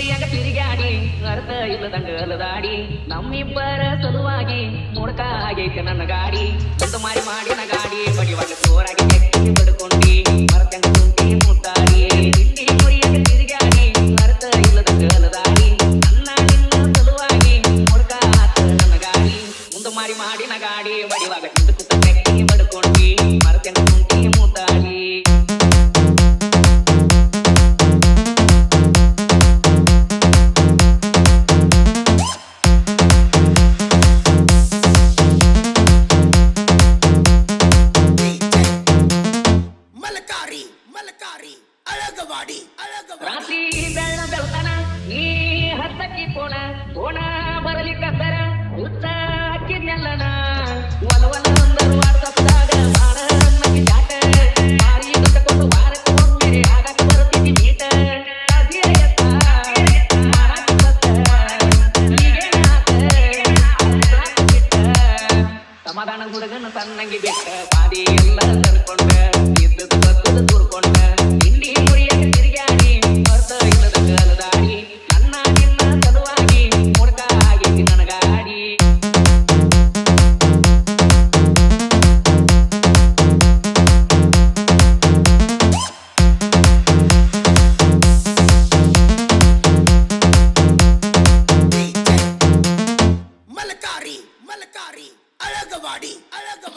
ಮುರಿಯಾಗ ತಿರುಗಾಡಿ ಅರ್ಥ ಇಲ್ಲದಂಗ ಅಲದಾಡಿ ನಮ್ಮಿಬ್ಬರ ಸಲುವಾಗಿ ಮುಡ್ಕ ಆಗೈತೆ ನನ್ನ ಗಾಡಿ ಒಂದು ಮಾರಿ ಮಾಡಿನ ಗಾಡಿ ಬಡಿವಾಗ ಜೋರಾಗಿ ಕೆಟ್ಟಿ ಬಡ್ಕೊಂಡಿ ಮರತಂಗ ಕುಂಟಿ ಮುತ್ತಾಡಿ ತಿಂಡಿ ಮುರಿಯಾಗ ತಿರುಗಾಡಿ ಅರ್ಥ ಇಲ್ಲದಂಗ ಅಲದಾಡಿ ನನ್ನ ನಿನ್ನ ಸಲುವಾಗಿ ಮುಡ್ಕ ಆತ ನನ್ನ ಗಾಡಿ ಒಂದು ಮಾರಿ ಮಾಡಿನ ಗಾಡಿ ಬಡಿವಾಗ ಕುಂತ ಕುತ್ತ ಕೆಟ್ಟಿ ಬಡ್ಕೊಂಡಿ ಮರತಂಗ ಕುಂಟಿ ಮುತ್ತಾಡಿ ರಾತ್ರಿ ಬೆಳ್ಳ ಬೆಳ್ತನ ನೀ ಹತ್ತಕ್ಕಿ ಕೋಣ ಬರಲಿ ಕತ್ತರ ಹುತ್ತ ಹಾಕಿದ್ನೆಲ್ಲನ ಒಲವನ ಅಂದರು ವಾಟ್ಸಪ್ದಾಗ ಬಾಣ ನಗಿ ಜಾಟ ಮಾರಿ ದುಡ್ಕೊಂಡು ವಾರಕ್ಕೆ ಒಮ್ಮೆ ಆಗಕ್ಕೆ ಬರ್ತಿದ್ದಿ ಮೀಟ ಸಮಾಧಾನ ಹುಡುಗನ ತನ್ನಂಗಿ ಬಿಟ್ಟ ಪಾದಿ ಎಲ್ಲ ತರ್ಕೊಂಡ ಇದ್ದದ್ದು ಬರ್ತದ ತೂರ್ಕೊಂಡ ತಿಂಡಿ ಮುರಿಯಾಗ ತಿರುಗಾಡಿ ಬರ್ತ ಇಲ್ಲದ ಕಲದಾಡಿ ನನ್ನ ನಿನ್ನ ಸಲುವಾಗಿ ಮುಡ್ಕ ಆಗೈತಿ ನನ್ನ ಗಾಡಿ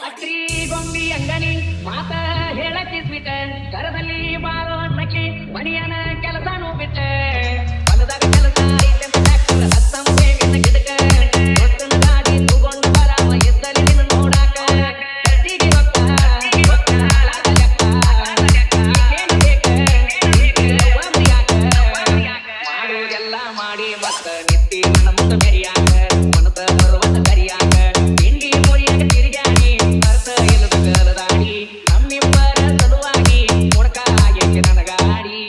ಅಕ್ರಿ ಗೊಂಬಿ ಅಂಗನಿ ಮಾತ ಹೇಳಕ್ಕಿಸ್ಬಿಟ್ಟ ಕರದಲ್ಲಿ ಬಾರೋ ಅನ್ನಕ್ಕೆ ಮಣಿಯನ ಕೆಲಸನೂ ಬಿಟ್ಟ ಹೊಲದಾಗ ಕೆಲಸ ಐತೆ ಟ್ರ್ಯಾಕ್ಟರ್ ಹತ್ತಂಬೇವಿನ ಗಿಡಕ ಒತ್ತನ ಗಾಡಿ ತಗೊಂಡು ಬರಾಮ ಎತ್ತಲಿ ನಿನ್ನ ನೋಡಾಕ ಕಟ್ಟಿಗೆ ರೊಕ್ಕ ಏನು ಬೇಕ ಮಾಡುವುದೆಲ್ಲ ಮಾಡಿ ಮತ್ತ ನಿತ್ತಿ ನನ್ನ ಮುಂದೆ ಮೆರಿಯಾಕ ಮನದ ಬರುವಂತ ಕರಿಯಾಕ ತಿಂಡಿ ಮುರಿಯಾಕ ತಿರುಗಾಡಿ ಅರ್ಥ ಇಲ್ಲದ ಕಲದಾಡಿ ನಮ್ಮಿಬ್ಬರ ಸಲುವಾಗಿ ಮುಡ್ಕ ಆಗೈತೆ ನನ್ನ ಗಾಡಿ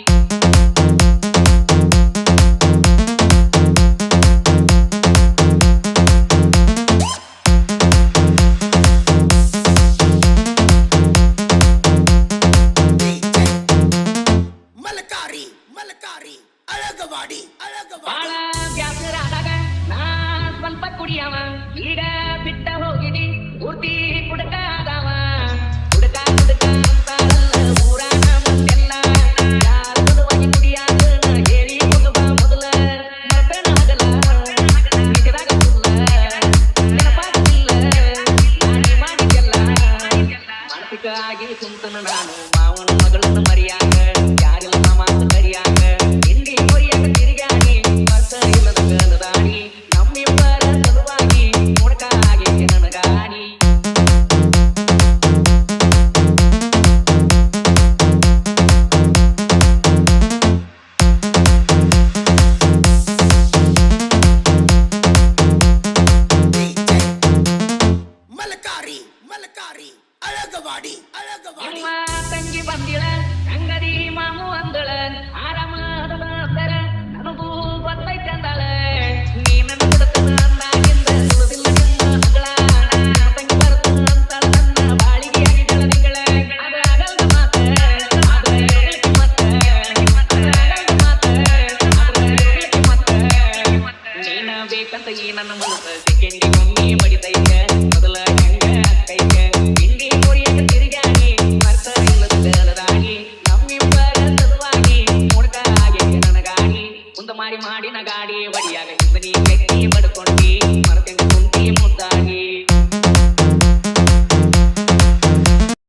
ಬಾಳ ಬ್ಯಾಸರ ಆದಾಗ ನಾ ಸ್ವಲ್ಪ ಕುಡಿಯವ ಈಗ ಬಿಟ್ಟ ಹೋಗಿನಿ ಪೂರ್ತಿ ಕುಡಕ ಆದವ ಕುಡಕ ಅಂತಾರಲ್ಲ ಊರಾನ ಮಂದೆಲ್ಲ ಯಾರ ಸಲುವಾಗಿ ಕುಡಿಯಾದ ಹೇಳಿ ಹೋಗವ ಮೊದಲ ಮರ್ತನಾಗಲ್ಲ ನಿಜದಾಗ ಸುಲ್ಲ ನೆನಪಾಗಲಿಲ್ಲ ನಾನೇ ಮಾಡಿದ್ದೆಲ್ಲ ಮಾನಸಿಕ ಆಗಿ ಕುಂತನ ನಾನು ಮಾವನ ಮಗಳನ್ನು ಮರಿಯಾಕ ಯಾರಿಲ್ಲ ಮಾತು ಕರಿಯಾಕ ತಿಂಡಿ ಮುರಿಯಾಕ ತಿರುಗಾಡಿ ಬರ್ತ ಇಲ್ಲದ ಕಲದಾಡಿ ನಮ್ಮಿಬ್ಬರ ಸಲುವಾಗಿ ಮುಡ್ಕ ಆಗೈತೆ ನನ್ನ ಗಾಡಿ ನಿಮ್ಮ ತಂಗಿ ಬಂದಿಳ ಅಂಗಡಿ ಮಾಮು ಅಂದಳ ಆರಾಮದ ಅಂದರ ನನಗೂ ಗೊತ್ತೈತೆ ಅಂದಳ ನೀ ನನ್ನ ಬಿಡತನ ಅಂದಾಗಿಂದ ಸುಳದಿಲ್ಲ ನಿಮ್ಮ ಮಗಳ ತಂಗಿ ಬರ್ತನ ಅಂತಳ ನನ್ನ ಬಾಳಿಗೆ ಆಗಿದ್ದಳ ನಿಗಳ ಅದ ಆಗಲ್ದ ಮಾತ ಆದ್ರ ಹೇಳಿಕೆ ಮತ್ತ ಆಗಲ್ದ ಮಾತ ಆದ್ರ ಹೇಳಿಕೆ ಮತ್ತ ನೀನ ಬೇಕಂತ ಈ ನನ್ನ ಮನಸ್ಸ ಸೆಕೆಂಡಿ ಒಮ್ಮೆ ಬಡಿತೈತೆ ಮೊದಲ ಹೆಂಗ ಅಕ್ಕೈತೆ ತಿಂಡಿ ಮುರಿಯಾಕ ತಿರುಗಾಡಿ ಮರ್ತ ಇಲ್ಲದ ಕಲದಾಡಿ ನಮ್ಮಿಬ್ಬರ ಸಲುವಾಗಿ ಮುಡ್ಕ ಆಗೈತೆ ನನ್ನ ಗಾಡಿ ಮುಂದ ಮಾರಿ ಮಾಡಿನ ಗಾಡಿ ಬಡಿಯಾಗ ನೀ ಗಟ್ಟಿ ಬಡ